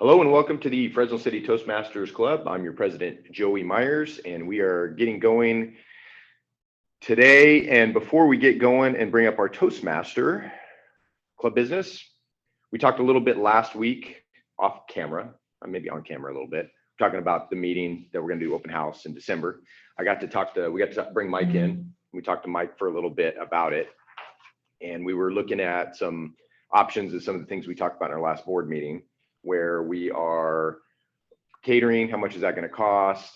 Hello and welcome to the Fresno City Toastmasters Club. I'm your president, Joey Myers, and we are getting going today. And before we get going and bring up our Toastmaster club business, we talked a little bit last week off camera, maybe on camera a little bit, talking about the meeting that we're going to do open house in December. We got to bring Mike in. We talked to Mike for a little bit about it. And we were looking at some options of some of the things we talked about in our last board meeting, where we are catering, how much is that going to cost?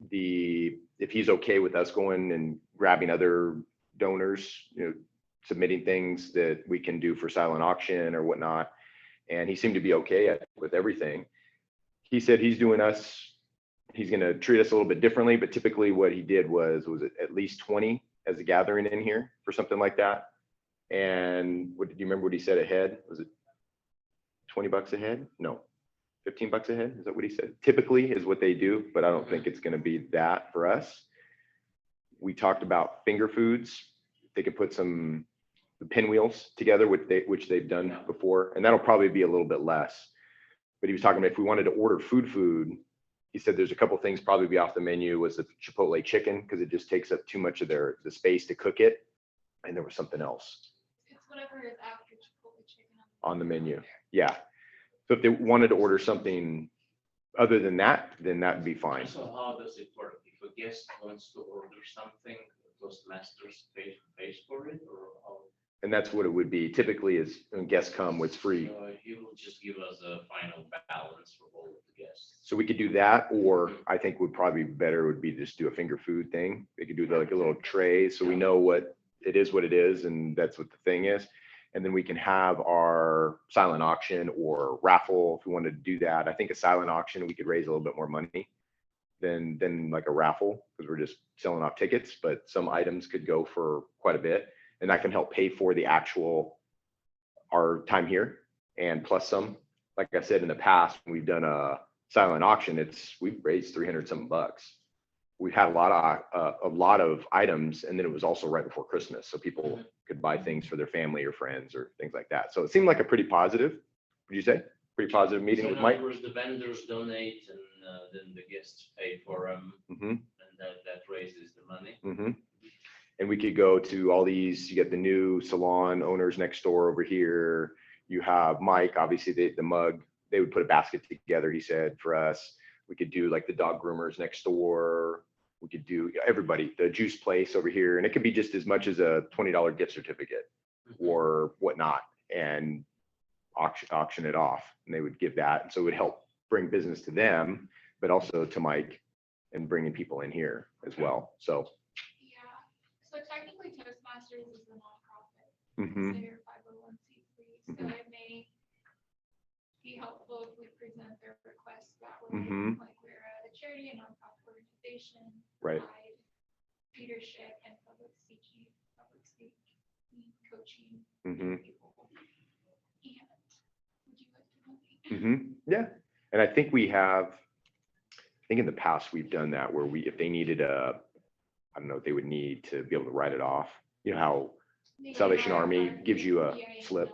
If he's okay with us going and grabbing other donors, submitting things that we can do for silent auction or whatnot. And he seemed to be okay with everything. He said he's going to treat us a little bit differently, but typically what he did was at least 20 as a gathering in here for something like that. And do you remember what he said ahead? Was it $20 a head? No, $15 a head. Is that what he said? Typically is what they do, but I don't think it's going to be that for us. We talked about finger foods. They could put some pinwheels together, which they've done before, and that'll probably be a little bit less. But he was talking about if we wanted to order food, he said there's a couple things probably be off the menu. Was the Chipotle chicken, because it just takes up too much of the space to cook it, and there was something else. It's whatever is after Chipotle chicken on the menu. Yeah. So if they wanted to order something other than that, then that'd be fine. So how does it work? If a guest wants to order something, Toastmasters pays for it, or how? And that's what it would be. Typically is when guests come, it's free. So he will just give us a final balance for all of the guests. So we could do that, or I think would probably be better would be just do a finger food thing. They could do like a little tray so we know what it is, and that's what the thing is. And then we can have our silent auction or raffle if we wanted to do that. I think a silent auction, we could raise a little bit more money than like a raffle, because we're just selling off tickets, but some items could go for quite a bit, and that can help pay for our time here. And plus some, like I said, in the past, when we've done a silent auction, we've raised 300 something bucks. We've had a lot of items, and then it was also right before Christmas, so people could buy things for their family or friends or things like that. So it seemed like a pretty positive, would you say? Pretty positive meeting with Mike. In other words, the vendors donate, and then the guests pay for them, and that raises the money. And we could go to all these. You get the new salon owners next door over here. You have Mike, obviously the mug. They would put a basket together, he said, for us. We could do like the dog groomers next door. We could do everybody, the juice place over here. And it could be just as much as a $20 gift certificate or whatnot, and auction it off. And they would give that. And so it would help bring business to them, but also to Mike and bringing people in here as well. So. Yeah. So technically Toastmasters is a nonprofit. So you're 501c3. So it may be helpful if we present their requests that way. Like we're a charity, a nonprofit organization, right. Provide leadership and public speaking, coaching. People. And would you like to help me? Yeah. And I think in the past we've done that where if they needed I don't know, they would need to be able to write it off. You know how Salvation Army gives you a slip.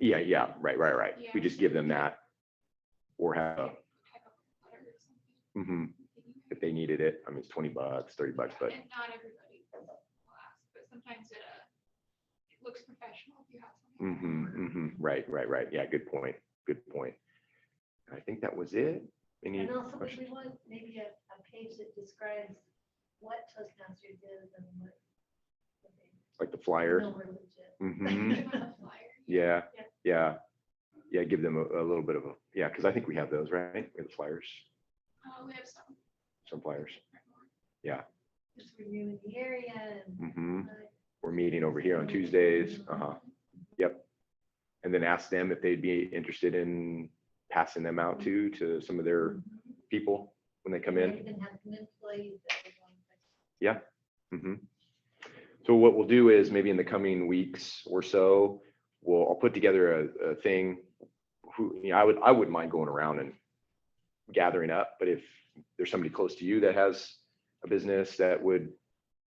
Yeah. Right. Yeah. We just give them that, or have if they needed it. I mean, it's $20, $30, but and not everybody will ask, but sometimes it looks professional if you have something. Right. Yeah, good point. I think that was it. And also, if we want maybe a page that describes what Toastmasters is and what like the flyer. no, we're legit. Yeah. Give them a little bit of because I think we have those, right? We have the flyers. We have some flyers. Yeah. Just reviewing the area and we're meeting over here on Tuesdays. Yep. And then ask them if they'd be interested in passing them out to some of their people when they come in. Even have some employees that they want to. Yeah. So what we'll do is maybe in the coming weeks or so, I'll put together a thing. I wouldn't mind going around and gathering up, but if there's somebody close to you that has a business that would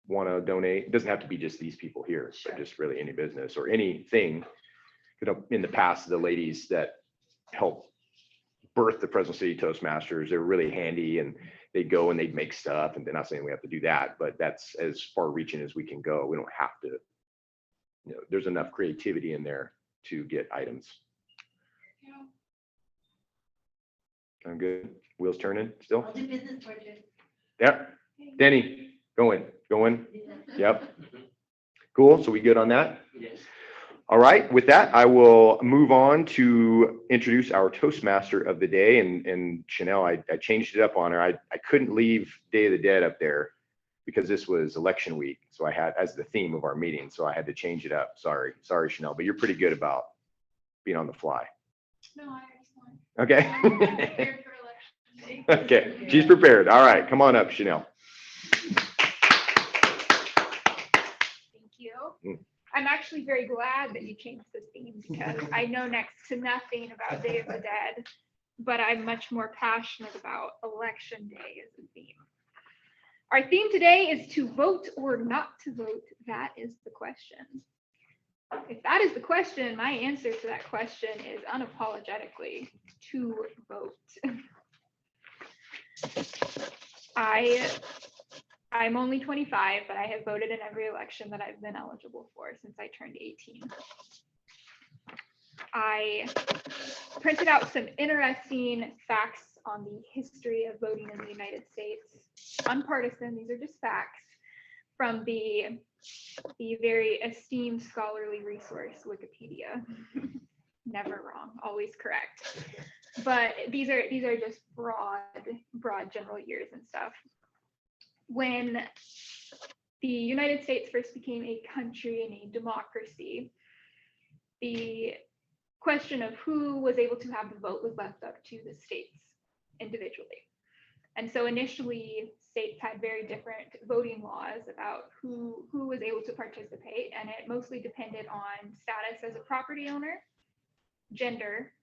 want to donate, it doesn't have to be just these people here, but just really any business or anything. In the past, the ladies that help birthed the Fresno City Toastmasters. They're really handy, and they'd go and they'd make stuff. And they're not saying we have to do that, but that's as far reaching as we can go. We don't have to, there's enough creativity in there to get items. Yeah. I'm good. Wheels turning still? I'll do business for you. Yep. Denny, going. Yep. Cool. So we good on that? Yes. All right. With that, I will move on to introduce our Toastmaster of the day. And Chanel, I changed it up on her. I couldn't leave Day of the Dead up there because this was election week. So I had as the theme of our meeting. So I had to change it up. Sorry, Chanel, but you're pretty good about being on the fly. No, I just want. Okay. I'm prepared for election day. Okay. She's prepared. All right. Come on up, Chanel. Thank you. Mm. I'm actually very glad that you changed the theme because I know next to nothing about Day of the Dead, but I'm much more passionate about Election Day as a theme. Our theme today is to vote or not to vote. That is the question. If that is the question, my answer to that question is unapologetically to vote. I'm only 25, but I have voted in every election that I've been eligible for since I turned 18. I printed out some interesting facts on the history of voting in the United States. Unpartisan, these are just facts from the very esteemed scholarly resource, Wikipedia. Never wrong, always correct. But these are just broad general years and stuff. When the United States first became a country and a democracy, the question of who was able to have the vote was left up to the states individually. And so initially, states had very different voting laws about who was able to participate, and it mostly depended on status as a property owner, gender,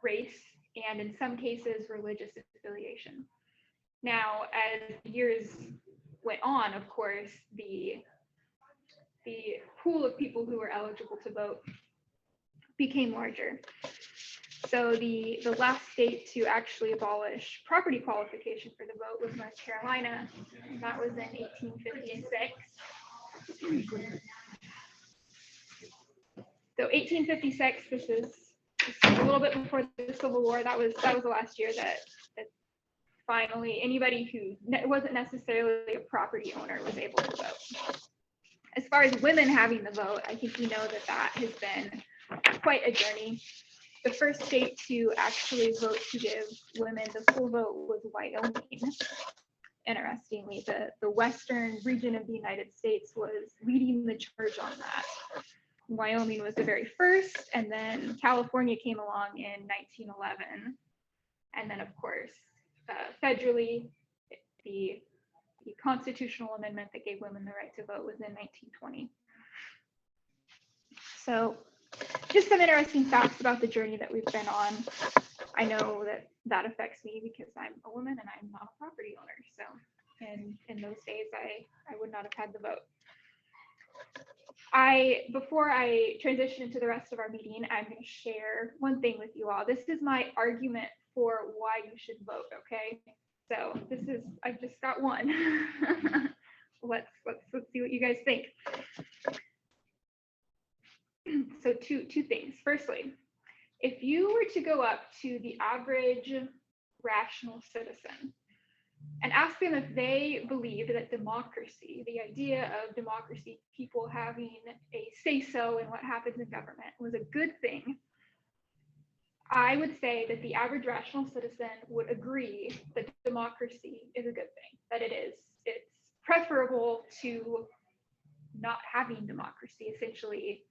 race, and in some cases, religious affiliation. Now, as years went on, of course, the pool of people who were eligible to vote became larger. So the last state to actually abolish property qualification for the vote was North Carolina, and that was in 1856. So 1856, this is a little bit before the Civil War. That was the last year that finally anybody who wasn't necessarily a property owner was able to vote. As far as women having the vote, I think we know that has been quite a journey. The first state to actually vote to give women the full vote was Wyoming. Interestingly, the western region of the United States was leading the charge on that. Wyoming was the very first, and then California came along in 1911. And then, of course, federally, the constitutional amendment that gave women the right to vote was in 1920. So just some interesting facts about the journey that we've been on. I know that affects me because I'm a woman and I'm not a property owner. So in those days, I would not have had the vote. Before I transition into the rest of our meeting, I'm going to share one thing with you all. This is my argument for why you should vote, okay? So I've just got one. Let's see what you guys think. So two things. Firstly, if you were to go up to the average rational citizen and ask them if they believe that democracy, the idea of democracy, people having a say-so in what happens in government, was a good thing, I would say that the average rational citizen would agree that democracy is a good thing, that it's preferable to not having democracy, essentially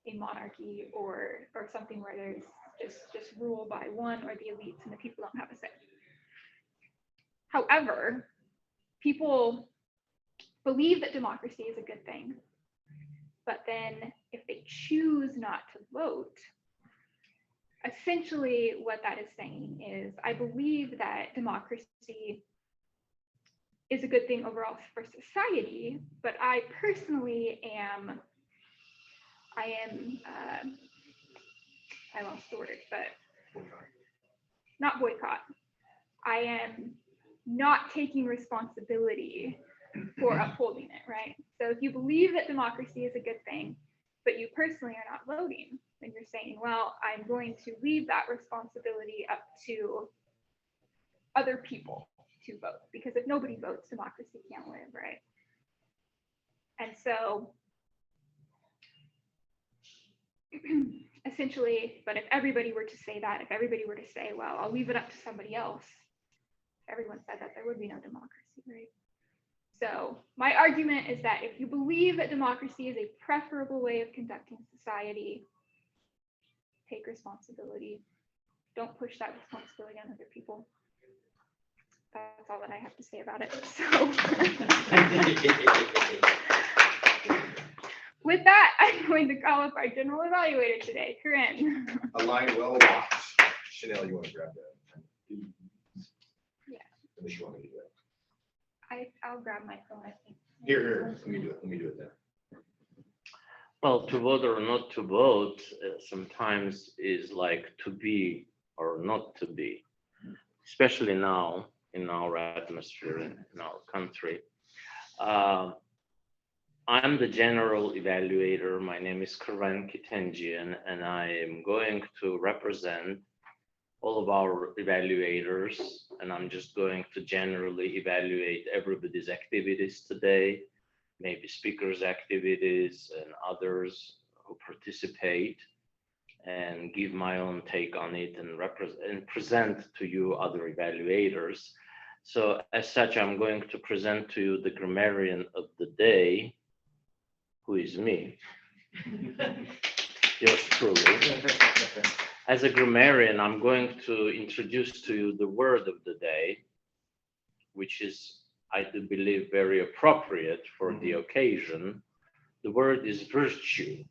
a monarchy or something where there's just rule by one or the elites and the people don't have a say. However, people believe that democracy is a good thing, but then if they choose not to vote, essentially what that is saying is, I believe that democracy is a good thing overall for society, but I personally I lost the word, but not boycott. I am not taking responsibility for upholding it, right? So if you believe that democracy is a good thing, but you personally are not voting, then you're saying, well, I'm going to leave that responsibility up to other people to vote, because if nobody votes, democracy can't live, right? And so essentially, but if everybody were to say that, if everybody were to say, well, I'll leave it up to somebody else, if everyone said that, there would be no democracy, right? So my argument is that if you believe that democracy is a preferable way of conducting society, take responsibility. Don't push that responsibility on other people. That's all that I have to say about it. So with that, I'm going to call up our general evaluator today, Corinne. A line well locked. Chanel, you want to grab that? Yeah. Unless you want me to do it. I'll grab my phone, I think. Here, let me do it. Let me do it then. Well, to vote or not to vote sometimes is like to be or not to be, especially now in our atmosphere, in our country. I'm the general evaluator. My name is Corinne Kitenjian, and I am going to represent all of our evaluators, and I'm just going to generally evaluate everybody's activities today, maybe speakers' activities and others who participate, and give my own take on it and present to you other evaluators. So as such, I'm going to present to you the grammarian of the day, who is me, yours truly. As a grammarian, I'm going to introduce to you the word of the day, which is, I do believe, very appropriate for the occasion. The word is virtue,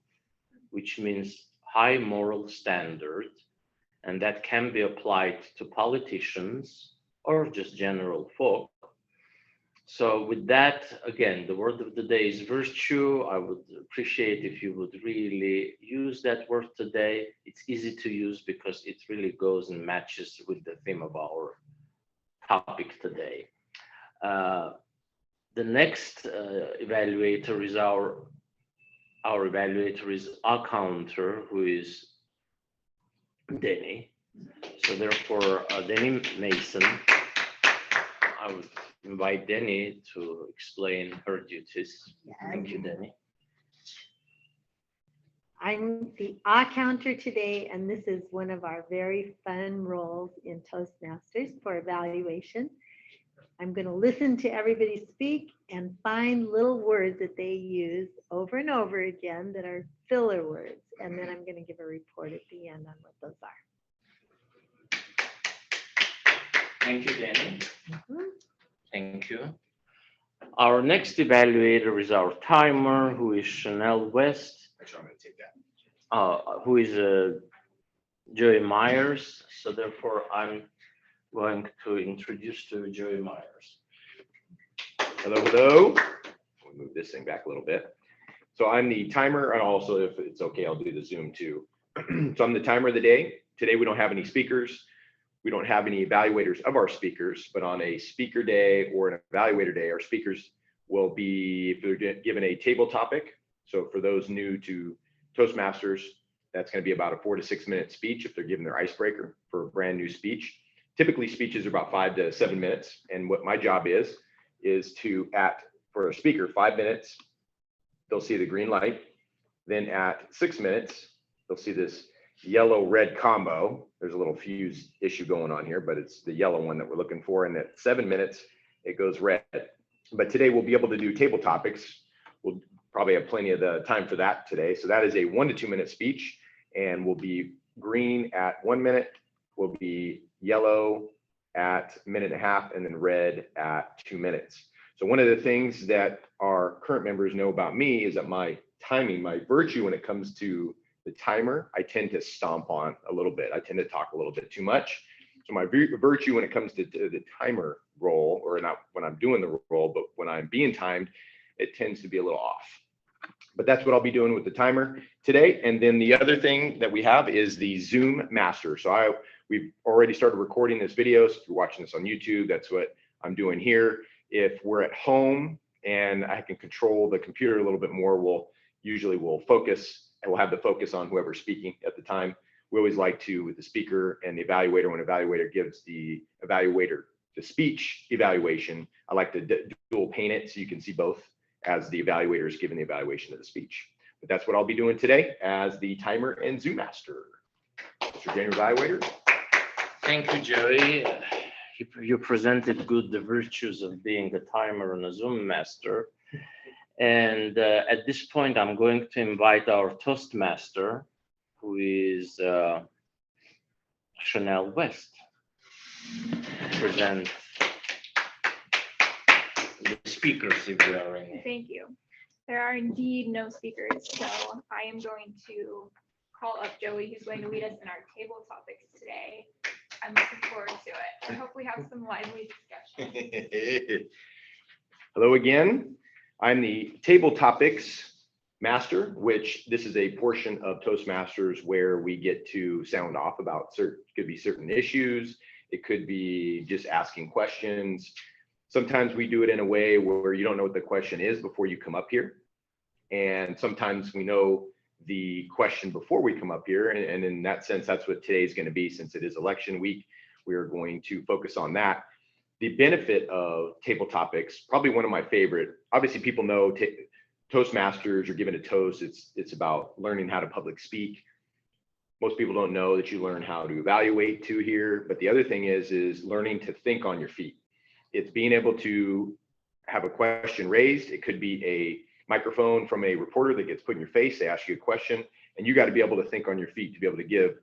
which means high moral standard, and that can be applied to politicians or just general folk. So with that, again, the word of the day is virtue. I would appreciate if you would really use that word today. It's easy to use because it really goes and matches with the theme of our topic today. The next evaluator is our evaluator is accounter, who is Denny. So therefore, Denny Mason, I would invite Denny to explain her duties. Thank you, Denny. I'm the accounter today, and this is one of our very fun roles in Toastmasters for evaluation. I'm going to listen to everybody speak and find little words that they use over and over again that are filler words, and then I'm going to give a report at the end on what those are. Thank you, Danny. Thank you. Our next evaluator is our timer, who is Chanel West. Actually, I'm going to take that. Who is Joey Myers. So therefore, I'm going to introduce to Joey Myers. Hello, hello. We'll move this thing back a little bit. So I'm the timer, and also, if it's okay, I'll do the Zoom too. So I'm the timer of the day. Today, we don't have any speakers. We don't have any evaluators of our speakers, but on a speaker day or an evaluator day, our speakers will be, if they're given a table topic. So for those new to Toastmasters, that's going to be about a 4 to 6 minute speech if they're given their icebreaker for a brand new speech. Typically, speeches are about 5 to 7 minutes. And what my job is to, for a speaker, 5 minutes, they'll see the green light. Then at 6 minutes, they'll see this yellow-red combo. There's a little fuse issue going on here, but it's the yellow one that we're looking for. And at 7 minutes, it goes red. But today we'll be able to do table topics. We'll probably have plenty of the time for that today. So that is a 1 to 2 minute speech, and will be green at 1 minute, will be yellow at 1.5 minutes, and then red at 2 minutes. So one of the things that our current members know about me is that my timing, my virtue when it comes to the timer, I tend to stomp on a little bit. I tend to talk a little bit too much. So my virtue when it comes to the timer role, or not when I'm doing the role, but when I'm being timed, it tends to be a little off. But that's what I'll be doing with the timer today. And then the other thing that we have is the Zoom master. So We've already started recording this video. So if you're watching this on YouTube, that's what I'm doing here. If we're at home and I can control the computer a little bit more, we'll focus, and we'll have the focus on whoever's speaking at the time. We always like to, with the speaker and the evaluator, when evaluator gives the evaluator the speech evaluation, I like to dual pane it so you can see both as the evaluator is giving the evaluation of the speech. But that's what I'll be doing today as the timer and Zoom master. Mr. Junior Evaluator. Thank you, Joey. You presented good the virtues of being a timer and a Zoom master. And at this point, I'm going to invite our Toastmaster, who is Chanel West, to present the speakers if there are any. Thank you. There are indeed no speakers, so I am going to call up Joey, who's going to lead us in our table topics today. I'm looking forward to it. I hope we have some lively discussion. Hello again. I'm the table topics master, which this is a portion of Toastmasters where we get to sound off about could be certain issues. It could be just asking questions. Sometimes we do it in a way where you don't know what the question is before you come up here. And sometimes we know the question before we come up here. And in that sense, that's what today's going to be. Since it is election week, we are going to focus on that. The benefit of table topics, probably one of my favorite, obviously people know Toastmasters, you're given a toast. It's about learning how to public speak. Most people don't know that you learn how to evaluate too here. But the other thing is learning to think on your feet. It's being able to have a question raised. It could be a microphone from a reporter that gets put in your face. They ask you a question, and you got to be able to think on your feet to be able to give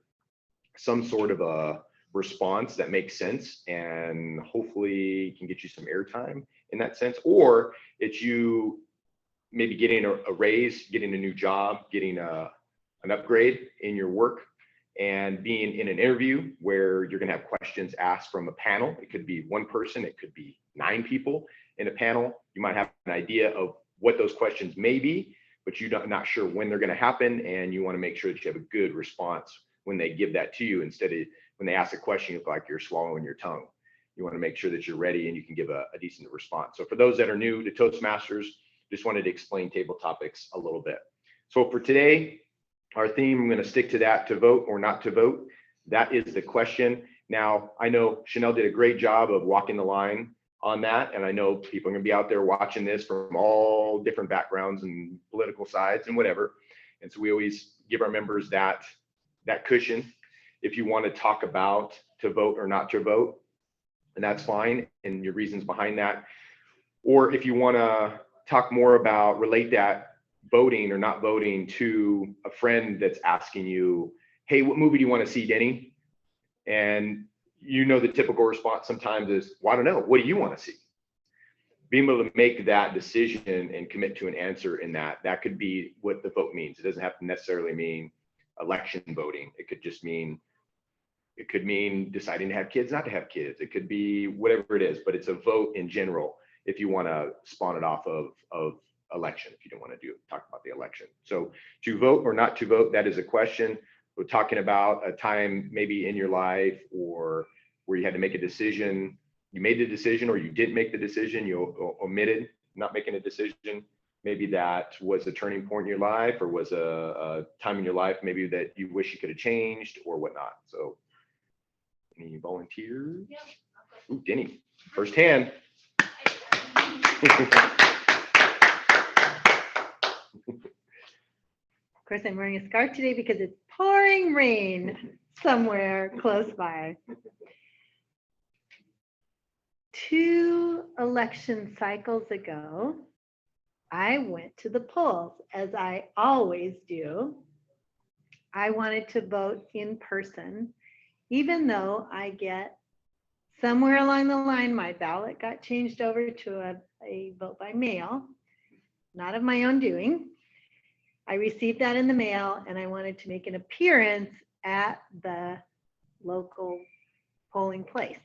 some sort of a response that makes sense and hopefully can get you some airtime in that sense. Or it's you maybe getting a raise, getting a new job, getting an upgrade in your work, and being in an interview where you're going to have questions asked from a panel. It could be one person, it could be 9 people in a panel. You might have an idea of what those questions may be, but you're not sure when they're going to happen, and you want to make sure that you have a good response when they give that to you, instead of when they ask a question, you look like you're swallowing your tongue. You want to make sure that you're ready and you can give a decent response. So for those that are new to Toastmasters, just wanted to explain table topics a little bit. So for today, our theme, I'm going to stick to that, to vote or not to vote. That is the question. Now, I know Chanel did a great job of walking the line on that, and I know people are going to be out there watching this from all different backgrounds and political sides and whatever. And so we always give our members that cushion. If you want to talk about to vote or not to vote, and that's fine, and your reasons behind that. Or if you want to talk more about, relate that voting or not voting to a friend that's asking you, hey, what movie do you want to see, Denny? And you know the typical response sometimes is, well, I don't know, what do you want to see? Being able to make that decision and commit to an answer in that could be what the vote means. It doesn't have to necessarily mean election voting. It could just mean, it could mean deciding to have kids, not to have kids. It could be whatever it is, but it's a vote in general if you want to spawn it off of election, if you don't want to talk about the election. So to vote or not to vote, that is a question. We're talking about a time maybe in your life or where you had to make a decision. You made the decision or you didn't make the decision, you omitted not making a decision. Maybe that was a turning point in your life, or was a time in your life maybe that you wish you could have changed or whatnot. So any volunteers? Yeah. Ooh, Denny, first hand. Of course, I'm wearing a scarf today because it's pouring rain somewhere close by. 2 election cycles ago, I went to the polls, as I always do. I wanted to vote in person, even though I get somewhere along the line, my ballot got changed over to a vote by mail, not of my own doing. I received that in the mail, and I wanted to make an appearance at the local polling place.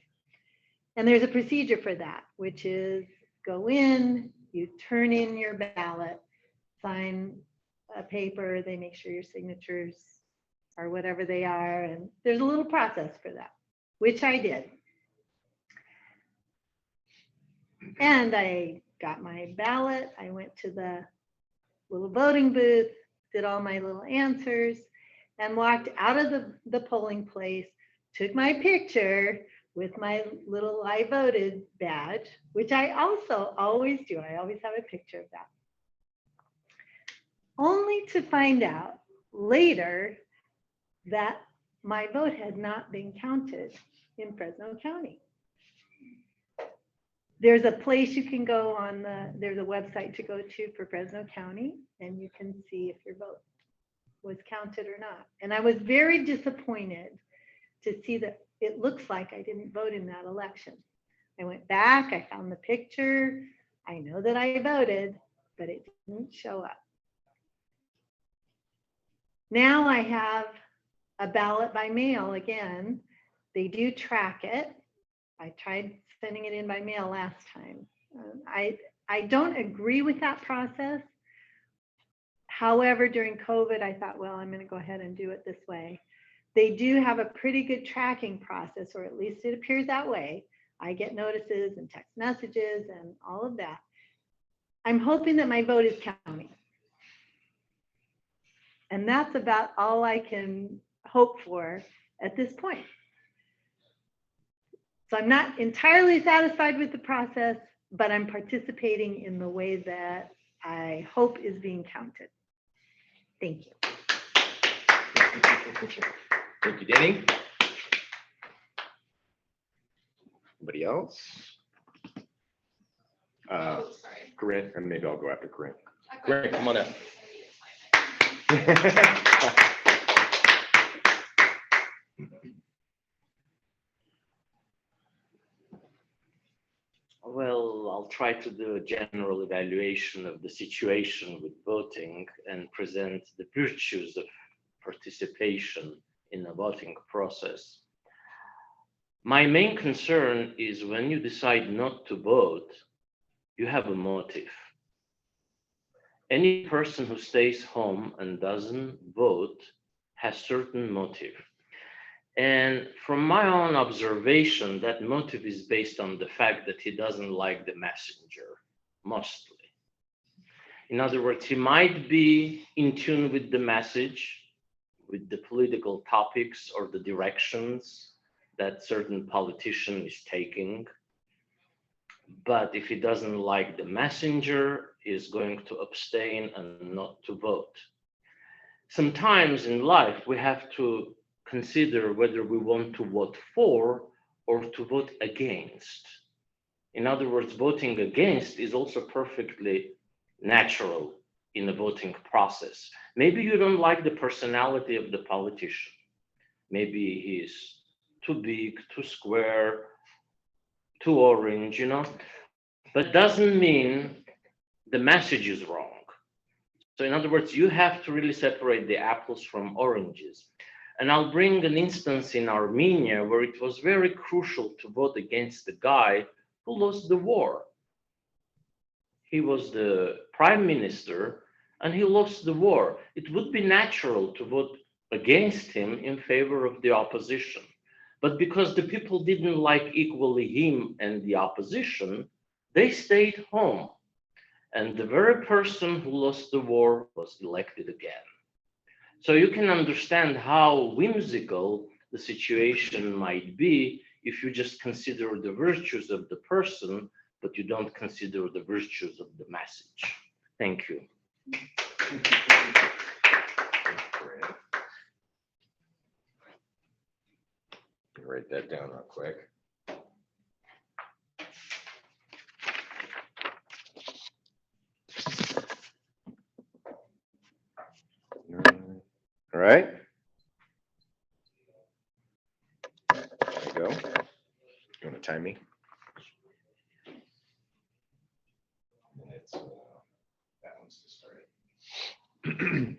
And there's a procedure for that, which is go in, you turn in your ballot, sign a paper, they make sure your signatures or whatever they are. And there's a little process for that, which I did. And I got my ballot. I went to the little voting booth, did all my little answers, and walked out of the polling place, took my picture with my little I voted badge, which I also always do. I always have a picture of that. Only to find out later that my vote had not been counted in Fresno County. There's a place you can go on there's a website to go to for Fresno County, and you can see if your vote was counted or not. And I was very disappointed to see that it looks like I didn't vote in that election. I went back, I found the picture. I know that I voted, but it didn't show up. Now I have a ballot by mail again. They do track it. I tried sending it in by mail last time. I don't agree with that process. However, during COVID, I thought, well, I'm going to go ahead and do it this way. They do have a pretty good tracking process, or at least it appears that way. I get notices and text messages and all of that. I'm hoping that my vote is counting. And that's about all I can hope for at this point. So I'm not entirely satisfied with the process, but I'm participating in the way that I hope is being counted. Thank you. Thank you, Danny. Anybody else? Oh, sorry. Corinne, and maybe I'll go after Corinne. I thought Great, you come on were up. gonna say Well, I'll try to do a general evaluation of the situation with voting and present the virtues of participation in the voting process. My main concern is when you decide not to vote, you have a motive. Any person who stays home and doesn't vote has certain motive. And from my own observation, that motive is based on the fact that he doesn't like the messenger, mostly. In other words, he might be in tune with the message, with the political topics or the directions that certain politician is taking. But if he doesn't like the messenger, he is going to abstain and not to vote. Sometimes in life, we have to consider whether we want to vote for or to vote against. In other words, voting against is also perfectly natural in the voting process. Maybe you don't like the personality of the politician. Maybe he's too big, too square, too orange, but doesn't mean the message is wrong. So in other words, you have to really separate the apples from oranges. And I'll bring an instance in Armenia where it was very crucial to vote against the guy who lost the war. He was the prime minister and he lost the war. It would be natural to vote against him in favor of the opposition. But because the people didn't like equally him and the opposition, they stayed home. And the very person who lost the war was elected again. So you can understand how whimsical the situation might be if you just consider the virtues of the person, but you don't consider the virtues of the message. Thank you. Write that down real quick. All right. There you go. You want to time me? That one's to start.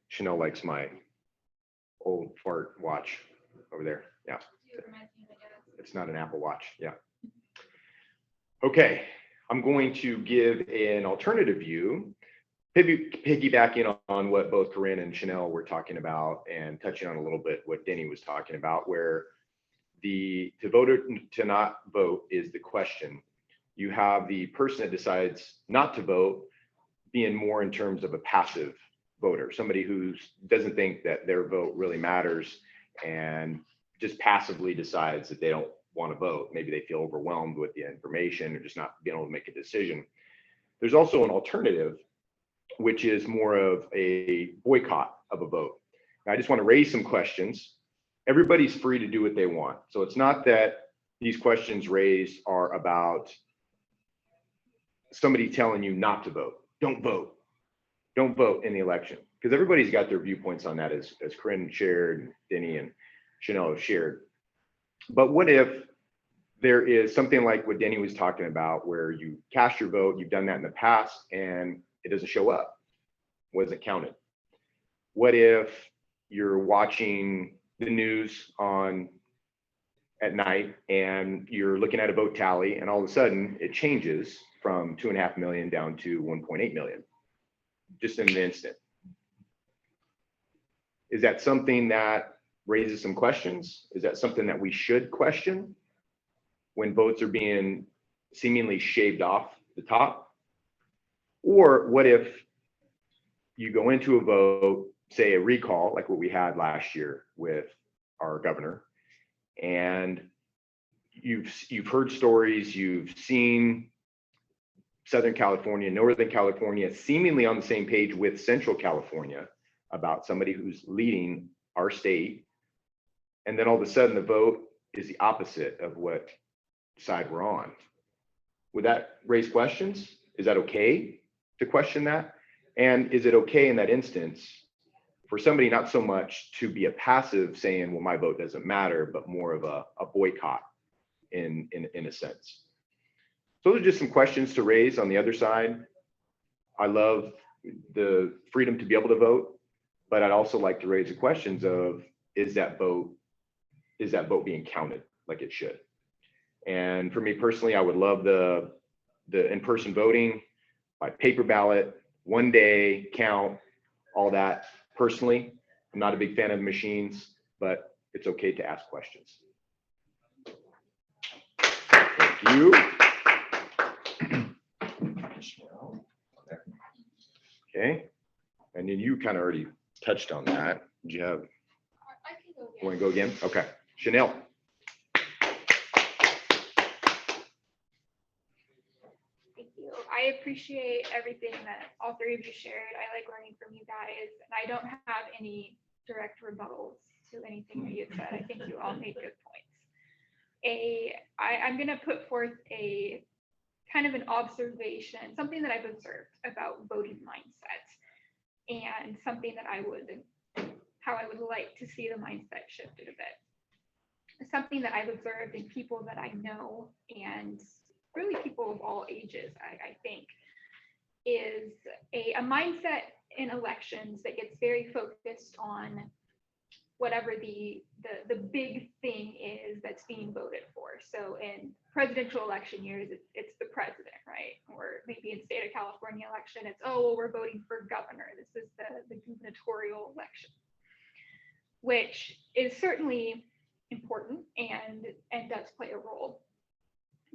Chanel likes my old fart watch over there. Yeah. It's not an Apple Watch. Yeah. Okay. I'm going to give an alternative view piggybacking on what both Corinne and Chanel were talking about and touching on a little bit what Denny was talking about, where to vote or to not vote is the question. You have the person that decides not to vote being more in terms of a passive voter, somebody who doesn't think that their vote really matters and just passively decides that they don't want to vote. Maybe they feel overwhelmed with the information or just not being able to make a decision. There's also an alternative, which is more of a boycott of a vote. Now, I just want to raise some questions. Everybody's free to do what they want. So it's not that these questions raised are about somebody telling you not to vote. Don't vote. Don't vote in the election. Because everybody's got their viewpoints on that, as Corinne shared, Denny and Chanel have shared. But what if there is something like what Denny was talking about, where you cast your vote, you've done that in the past, and it doesn't show up, wasn't counted? What if you're watching the news at night and you're looking at a vote tally and all of a sudden it changes from 2.5 million down to 1.8 million, just in an instant? Is that something that raises some questions? Is that something that we should question when votes are being seemingly shaved off the top? Or what if you go into a vote, say a recall, like what we had last year with our governor, and you've heard stories, you've seen Southern California, Northern California seemingly on the same page with Central California about somebody who's leading our state, and then all of a sudden the vote is the opposite of what side we're on? Would that raise questions? Is that okay to question that? And is it okay in that instance for somebody not so much to be a passive saying, well, my vote doesn't matter, but more of a boycott in a sense? So those are just some questions to raise on the other side. I love the freedom to be able to vote, but I'd also like to raise the questions of, is that vote being counted like it should? And for me personally, I would love the in-person voting by paper ballot, one day count, all that. Personally, I'm not a big fan of machines, but it's okay to ask questions. Thank you. Okay, and then you kind of already touched on that. Did you have, I can go again. want to go again? Okay, Chanel. Thank you. I appreciate everything that all three of you shared. I like learning from you guys, and I don't have any direct rebuttals to anything that you said. I think you all made good points. I'm going to put forth a kind of an observation, something that I've observed about voting mindset, and something that how I would like to see the mindset shifted a bit. Something that I've observed in people that I know, and really people of all ages, I think, is a mindset in elections that gets very focused on whatever the big thing is that's being voted for. So in presidential election years, it's the president, right? Or maybe in state of California election, it's, oh, well, we're voting for governor. This is the gubernatorial election, which is certainly important and does play a role.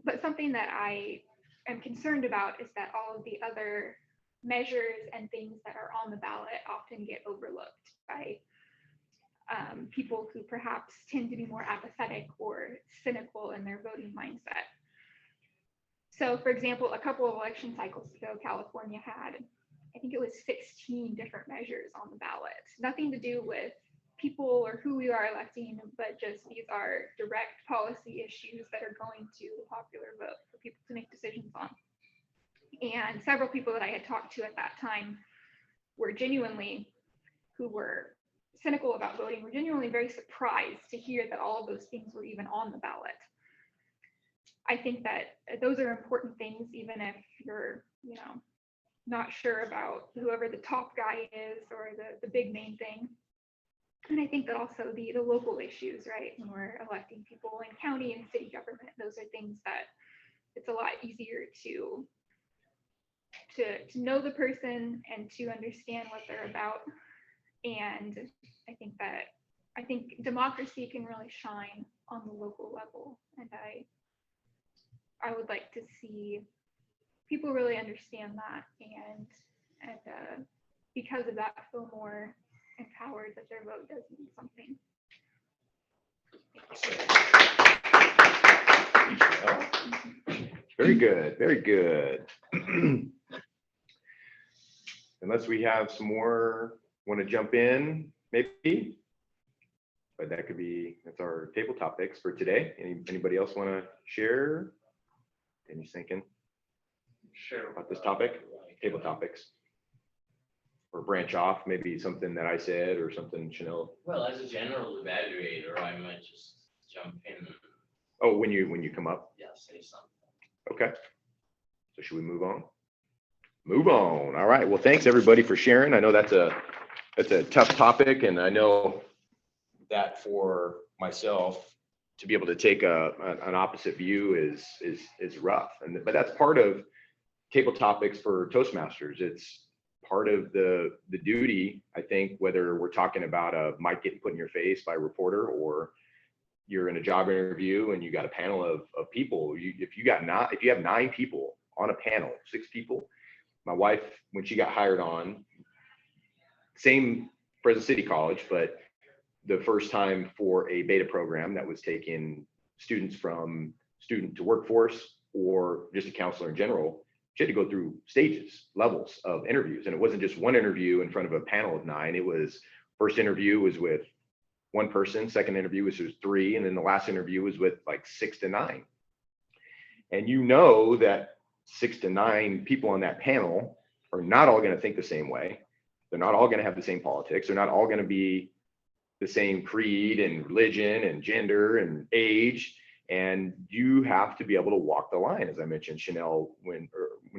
But something that I am concerned about is that all of the other measures and things that are on the ballot often get overlooked by people who perhaps tend to be more apathetic or cynical in their voting mindset. So, for example, a couple of election cycles ago, California had, I think it was 16 different measures on the ballot. Nothing to do with people or who we are electing, but just these are direct policy issues that are going to the popular vote for people to make decisions on. And several people that I had talked to at that time who were cynical about voting, were genuinely very surprised to hear that all of those things were even on the ballot. I think that those are important things, even if you're, not sure about whoever the top guy is or the big main thing. And I think that also the local issues, right? When we're electing people in county and city government, those are things that it's a lot easier to to know the person and to understand what they're about. And I think democracy can really shine on the local level. And I would like to see people really understand that and because of that feel more empowered that their vote does mean something. Very good, very good. Unless we have some more want to jump in, maybe. But that's our table topics for today. Anybody else want to share? Any thinking about this topic? Table topics. Or branch off, maybe something that I said or something Chanel. Well, as a general evaluator, I might just jump in. Oh, when you come up? Yeah, say something. Okay. So should we move on? Move on. All right. Well, thanks everybody for sharing. I know that's a tough topic, and I know that for myself to be able to take an opposite view is rough. But that's part of table topics for Toastmasters. It's part of the duty, I think, whether we're talking about a mic getting put in your face by a reporter or you're in a job interview and you got a panel of people. If you have 9 people on a panel, 6 people. My wife, when she got hired on, same Fresno City College, but the first time for a beta program that was taking students from student to workforce or just a counselor in general, she had to go through stages, levels of interviews. And it wasn't just one interview in front of a panel of 9. It was first interview was with 1 person, second interview was 3, and then the last interview was with like 6 to 9. And you know that 6 to 9 people on that panel are not all going to think the same way. They're not all going to have the same politics. They're not all going to be the same creed and religion and gender and age. And you have to be able to walk the line, as I mentioned, Chanel, when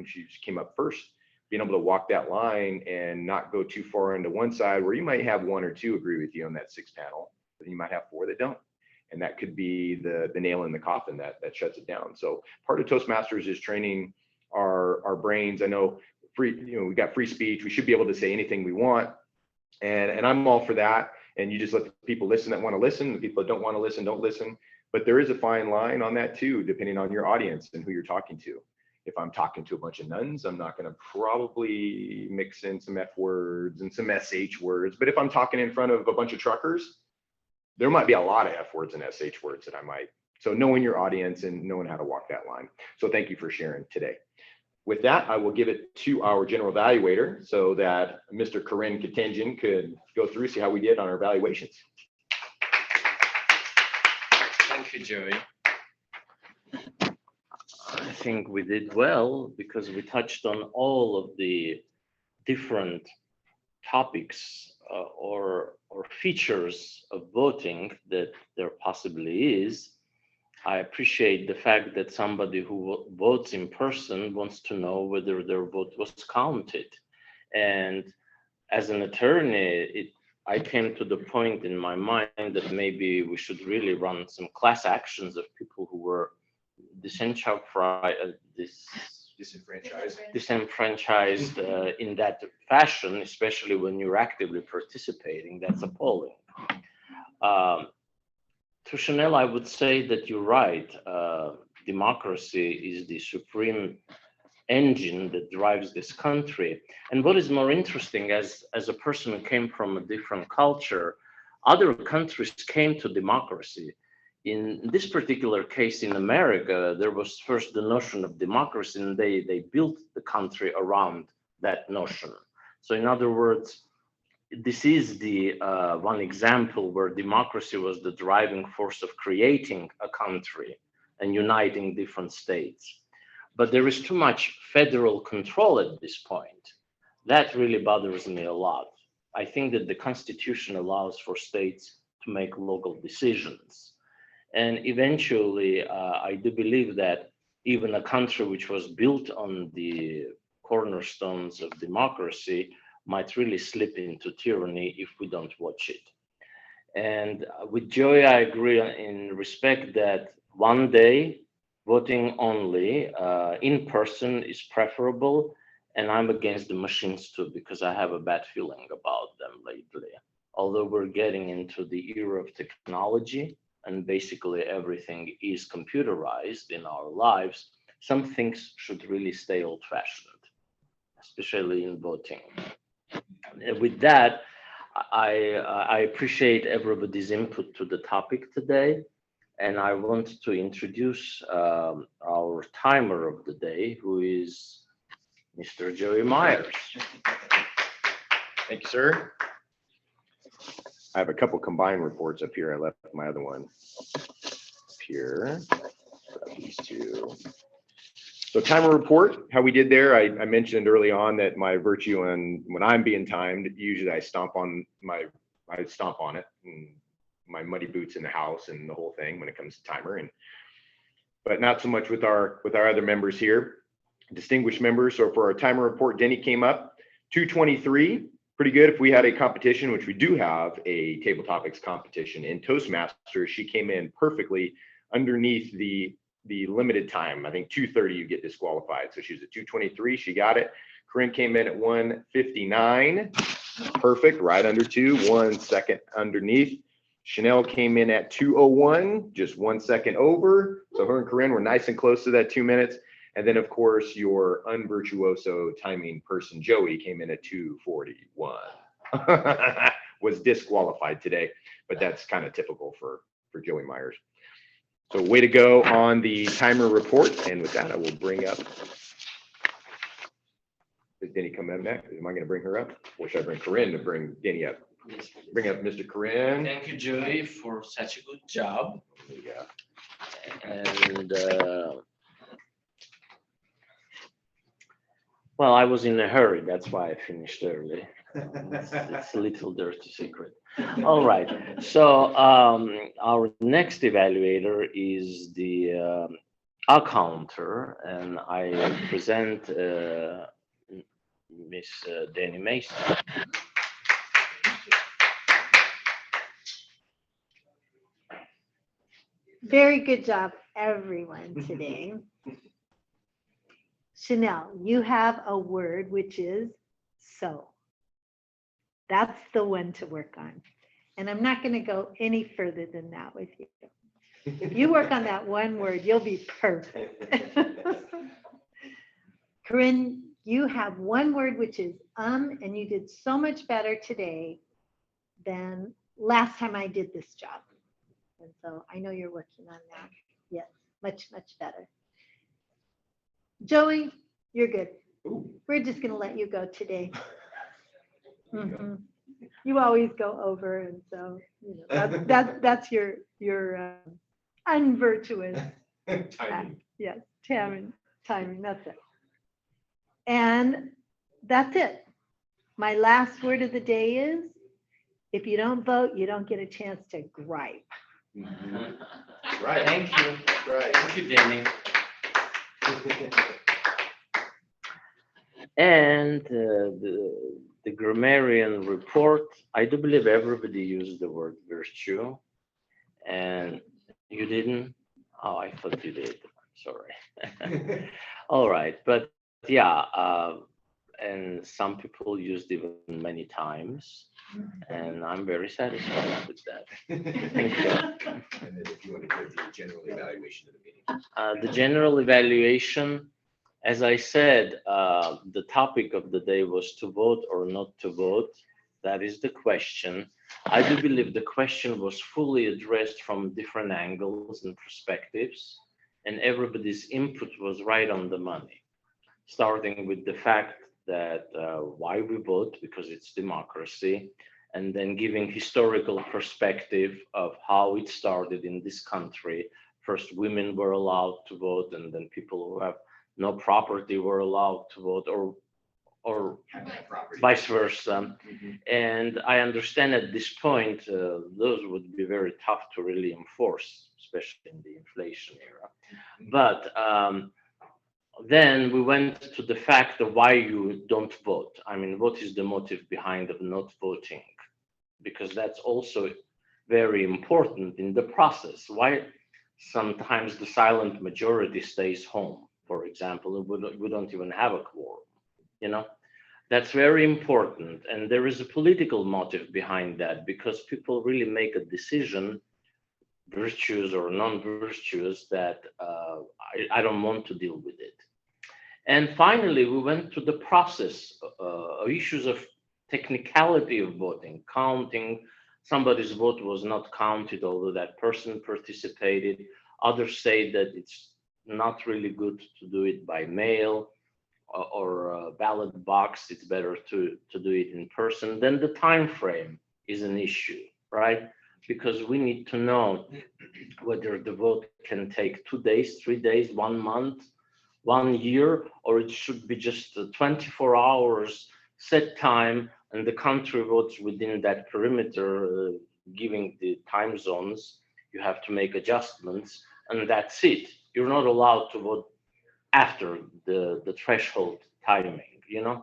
she came up first, being able to walk that line and not go too far into one side where you might have 1 or 2 agree with you on that 6 panel, but you might have 4 that don't. And that could be the nail in the coffin that shuts it down. So part of Toastmasters is training our brains. I know we got free speech. We should be able to say anything we want. And I'm all for that. And you just let the people listen that want to listen. The people that don't want to listen, don't listen. But there is a fine line on that too, depending on your audience and who you're talking to. If I'm talking to a bunch of nuns, I'm not going to probably mix in some F words and some SH words. But if I'm talking in front of a bunch of truckers, there might be a lot of F words and SH words that I might. So knowing your audience and knowing how to walk that line. So thank you for sharing today. With that, I will give it to our general evaluator so that Mr. Perrin Katenjian could go through, see how we did on our evaluations. Thank you, Joey. I think we did well because we touched on all of the different topics or features of voting that there possibly is. I appreciate the fact that somebody who votes in person wants to know whether their vote was counted. And as an attorney, I came to the point in my mind that maybe we should really run some class actions of people who were disenfranchised in that fashion, especially when you're actively participating. That's appalling. To Chanel, I would say that you're right. Democracy is the supreme engine that drives this country. And what is more interesting, as a person who came from a different culture, other countries came to democracy. In this particular case in America, there was first the notion of democracy, and they built the country around that notion. So in other words, this is the one example where democracy was the driving force of creating a country and uniting different states. But there is too much federal control at this point. That really bothers me a lot. I think that the Constitution allows for states to make local decisions. And eventually, I do believe that even a country which was built on the cornerstones of democracy might really slip into tyranny if we don't watch it. And with Joey, I agree in respect that one day voting only in person is preferable. And I'm against the machines too, because I have a bad feeling about them lately. Although we're getting into the era of technology and basically everything is computerized in our lives, some things should really stay old-fashioned, especially in voting. And with that, I appreciate everybody's input to the topic today. And I want to introduce our timer of the day, who is Mr. Joey Myers. Thank you, sir. I have a couple combined reports up here. I left my other one up here. Grab these two. So timer report, how we did there, I mentioned early on that my virtue, and when I'm being timed, usually I stomp on it, and my muddy boots in the house and the whole thing when it comes to timer, but not so much with our other members here, distinguished members. So for our timer report, Denny came up 2:23, pretty good. If we had a competition, which we do have a table topics competition in Toastmasters, she came in perfectly underneath the limited time. I think 2:30 you get disqualified. So she was at 2:23, she got it. Corinne came in at 1:59, perfect, right under 2, 1 second underneath. Chanel came in at 2:01, just 1 second over. So her and Corinne were nice and close to that 2 minutes. And then of course your unvirtuoso timing person, Joey, came in at 2:41. Was disqualified today, but that's kind of typical for Joey Myers. So way to go on the timer report. And with that, I will bring up, does Denny come up next? Am I going to bring her up? Or should I bring Corinne to bring Denny up? Bring up Mr. Corinne. Thank you, Joey, for such a good job. There you go. And well, I was in a hurry. That's why I finished early. It's a little dirty secret. All right. So our next evaluator is the accounter, and I present Miss Danny Mason. Very good job, everyone, today. Chanel, you have a word which is so. That's the one to work on. And I'm not going to go any further than that with you. If you work on that one word, you'll be perfect. Corinne, you have one word which is and you did so much better today than last time I did this job. And so I know you're working on that. Yes, much, much better. Joey, you're good. We're just going to let you go today. Mm-hmm. You always go over, and so you know that's your unvirtuous Timing. yes, timing. That's it. And that's it. My last word of the day is: if you don't vote, you don't get a chance to gripe. Mm-hmm. Right. Thank you. Right. Thank you, Danny. And the grammarian report, I do believe everybody used the word virtue, and you didn't? Oh, I thought you did. Sorry. All right, but yeah, and some people used even many times, and I'm very satisfied with that. Thank you. And then if you want to go to the general evaluation of the meeting. The general evaluation, as I said, the topic of the day was to vote or not to vote. That is the question. I do believe the question was fully addressed from different angles and perspectives, and everybody's input was right on the money. Starting with the fact that why we vote, because it's democracy, and then giving historical perspective of how it started in this country. First, women were allowed to vote, and then people who have no property were allowed to vote, or vice versa. Mm-hmm. And I understand at this point, those would be very tough to really enforce, especially in the inflation era. But then we went to the fact of why you don't vote. I mean, what is the motive behind of not voting? Because that's also very important in the process. Why sometimes the silent majority stays home? For example, we don't even have a quorum. you know. That's very important. And there is a political motive behind that, because people really make a decision, virtuous or non-virtuous, that I don't want to deal with it. And finally, we went to the process, issues of technicality of voting, counting. Somebody's vote was not counted, although that person participated. Others say that it's not really good to do it by mail or a ballot box. It's better to do it in person. Then the time frame is an issue, right? Because we need to know whether the vote can take 2 days, 3 days, 1 month, 1 year, or it should be just 24 hours set time, and the country votes within that perimeter, giving the time zones. You have to make adjustments, and that's it. You're not allowed to vote after the threshold timing, you know.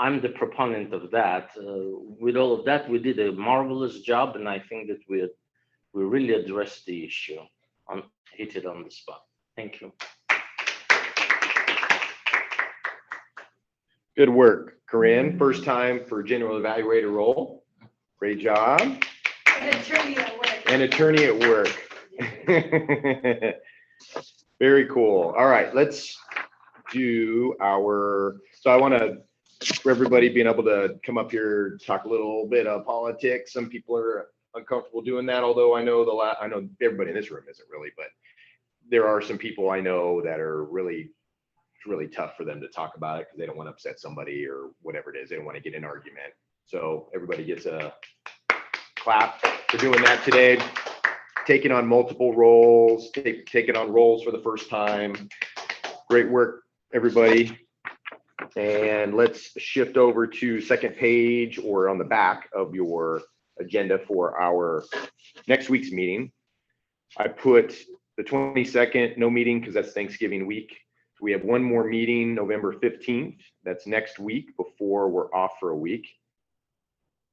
I'm the proponent of that. With all of that, we did a marvelous job, and I think that we really addressed the issue, hit it on the spot. Thank you. Good work, Corinne. First time for general evaluator role. Great job. An attorney at work. An attorney at work. Very cool. All right, let's do so I want to, for everybody being able to come up here, talk a little bit of politics. Some people are uncomfortable doing that, although I know I know everybody in this room isn't really, but there are some people I know that are really, it's really tough for them to talk about it because they don't want to upset somebody or whatever it is. They don't want to get in an argument. So everybody gets a clap for doing that today. Taking on multiple roles, taking on roles for the first time. Great work, everybody. And let's shift over to second page, or on the back of your agenda for our next week's meeting. I put the 22nd, no meeting because that's Thanksgiving week. So we have one more meeting, November 15th. That's next week before we're off for a week.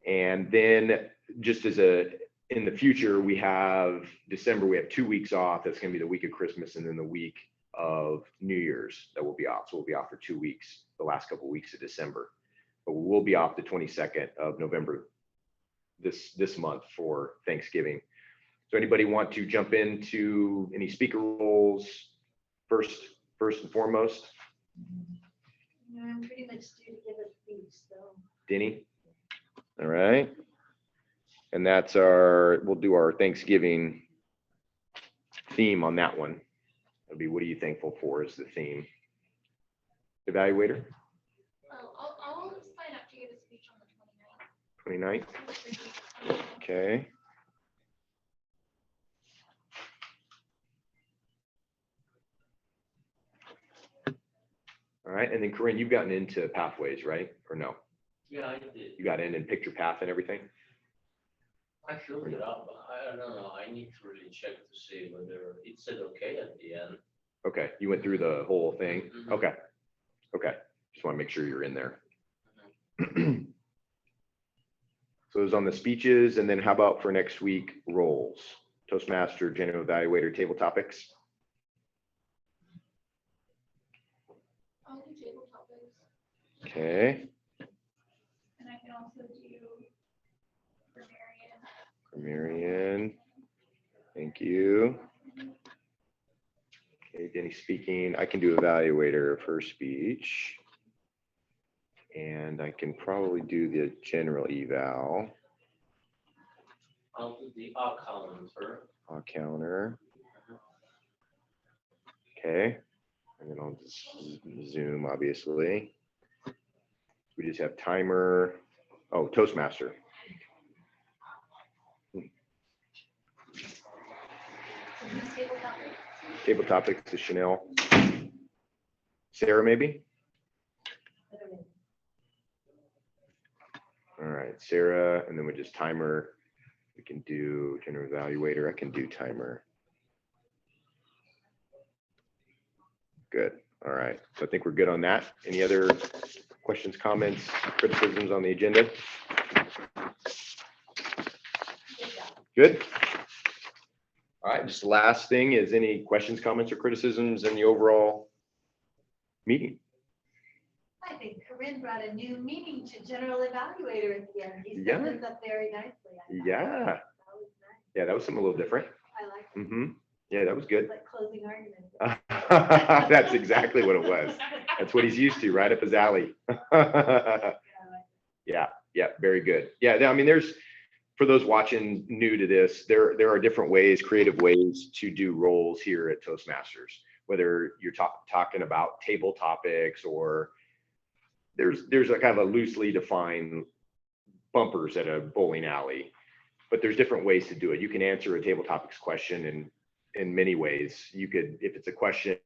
And then just in the future, we have December, we have 2 weeks off. That's going to be the week of Christmas and then the week of New Year's that we'll be off. So we'll be off for 2 weeks, the last couple of weeks of December. But we will be off the 22nd of November this month for Thanksgiving. So anybody want to jump into any speaker roles first and foremost? I'm pretty much due to give a speech, so. Denny? All right. And that's we'll do our Thanksgiving theme on that one. It'll be, what are you thankful for is the theme. Evaluator? I'll sign up to give a speech on the 29th. 29th? Okay. All right, and then Corinne, you've gotten into pathways, right? Or no? Yeah, I did. You got in and picked your path and everything? I filled it out, but I don't know. I need to really check to see whether it said okay at the end. Okay, you went through the whole thing? Mhm. Okay. Just want to make sure you're in there. So it was on the speeches, and then how about for next week, roles? Toastmaster, general evaluator, table topics? I'll do table topics, Okay, and I can also do for Marion. Marion, thank you. Okay, Denny speaking. I can do evaluator for speech. And I can probably do the general eval. I'll do the Counter. Okay, and then I'll just zoom, obviously. We just have timer. Oh, Toastmaster. Table topics. Table topics is Chanel. Sarah, maybe? All right, Sarah, and then we just timer. We can do general evaluator. I can do timer. Good. All right. So I think we're good on that. Any other questions, comments, criticisms on the agenda? Good. All right. Just the last thing is any questions, comments, or criticisms in the overall meeting? Hi. I think Corinne brought a new meaning to general evaluator at the end. He Yeah. set this up very nicely. I thought. Yeah. That was nice. Yeah, that was something a little different. I like it. Mm-hmm. Yeah, that was good. It's like closing arguments. That's exactly what it was. That's what he's used to, right up his alley. Yeah, yeah, very good. Yeah, I mean, there's, for those watching new to this, there are different ways, creative ways to do roles here at Toastmasters, whether you're talking about table topics or there's a kind of a loosely defined bumpers at a bowling alley, but there's different ways to do it. You can answer a table topics question in many ways. You could, if it's a question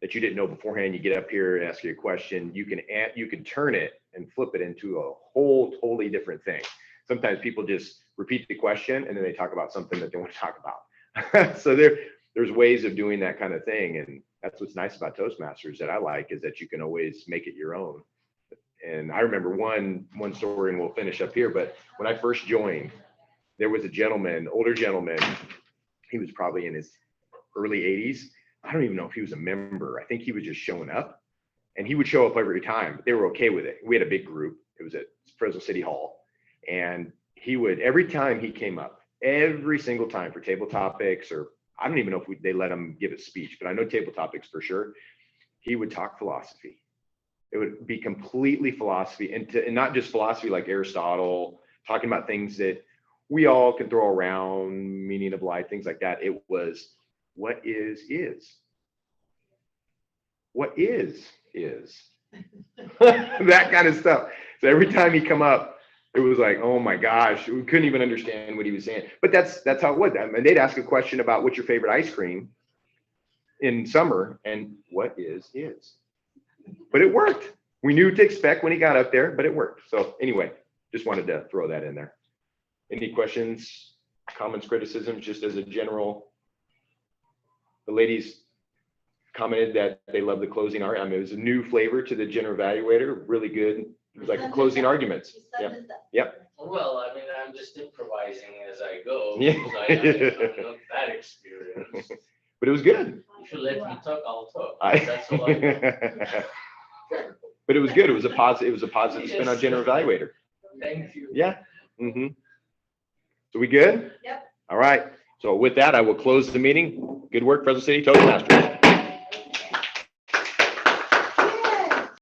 that you didn't know beforehand, you get up here and ask you a question, you can turn it and flip it into a whole totally different thing. Sometimes people just repeat the question and then they talk about something that they want to talk about. So there's ways of doing that kind of thing. And that's what's nice about Toastmasters that I like, is that you can always make it your own. And I remember one story, and we'll finish up here, but when I first joined, there was a gentleman, older gentleman, he was probably in his early 80s. I don't even know if he was a member. I think he was just showing up, and he would show up every time, but they were okay with it. We had a big group. It was at Fresno City Hall, and he would, every time he came up, every single time for table topics, or I don't even know if they let him give a speech, but I know table topics for sure, he would talk philosophy. It would be completely philosophy, and not just philosophy like Aristotle, talking about things that we all can throw around, meaning of life, things like that. It was, what is. What is. That kind of stuff. So every time he come up, it was like, oh my gosh, we couldn't even understand what he was saying. But that's how it was. I mean, they'd ask a question about what's your favorite ice cream in summer, and what is. But it worked. We knew what to expect when he got up there, but it worked. So anyway, just wanted to throw that in there. Any questions, comments, criticisms, just as a general? The ladies commented that they love the closing argument. I mean, it was a new flavor to the general evaluator, really good. It was like a closing arguments. Yeah. Yep. Well, I mean, I'm just improvising as I go. Yeah. Because I'm not that experienced. But it was good. If you let me talk, I'll talk. I- That's all I know. But it was good. It was a positive spin on general evaluator. Thank you. Yeah. Mm-hmm. So we good? Yep. All right. So with that, I will close the meeting. Good work, Fresno City Toastmasters.